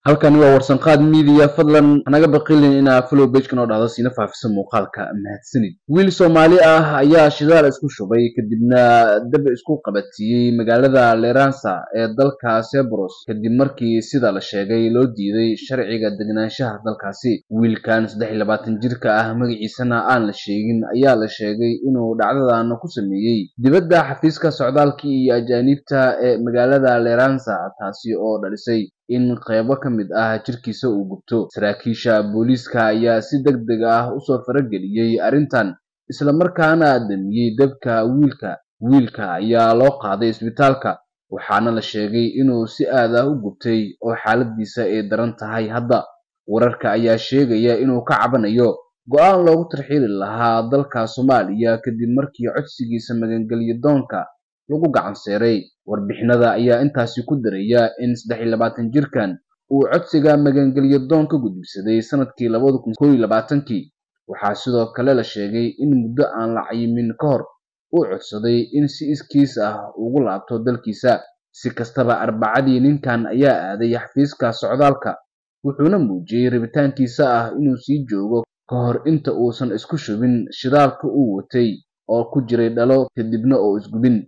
halkani waa warsanqaad media fadlan anaga baqilin inaa follow page kan oo dhacdo siina faafiso muuqaalka mahadsanid. wiil Soomaali ah ayaa shidaal isku shubay kadibna dab isku qabatiyay magaalada Leransa ee dalka Cyprus kadib markii sida la sheegay loo diiday sharciga deganaanshaha dalkaasi. wiilkan 23 jirka ah magaciisana aan la sheegin ayaa la sheegay inuu dhacdadan ku sameeyay dibadda xafiiska socdaalka iyo ajaanibta ee magaalada Leransa, taasi oo dhalisay in qaybo ka mid ah jirkiisa uu gubto. saraakiisha booliiska ayaa si degdeg ah u soo farageliyay arrintan isla markaana damiyay dabka. wiilka ayaa loo qaaday isbitaalka waxaana la sheegay inuu si aad ah u gubtay oo xaaladiisa ay daran tahay. hadda wararka ayaa sheegaya inuu ka cabanayo go'aan loogu tarxiili lahaa dalka Soomaaliya kadib markii codsigiisa magangelyo doonka lagu gacan seeray. warbixinada ayaa intaasi ku daraya in 23 jirkan uu codsiga magangelyo doon ka gudbisaday sanadkii 2021. waxaa sidoo kale la sheegay in muddo aan la cayimin ka hor uu codsaday in si iskiis ah ugu laabto dalkiisa. si kastaba Arbacadii ninkan ayaa aaday xafiiska socdaalka wuxuuna muujiyay rabitaankiisa ah inuu sii joogo ka hor inta uusan isku shubin shidaalka uu watay oo ku jiray dhalo kadibna oo isgubin.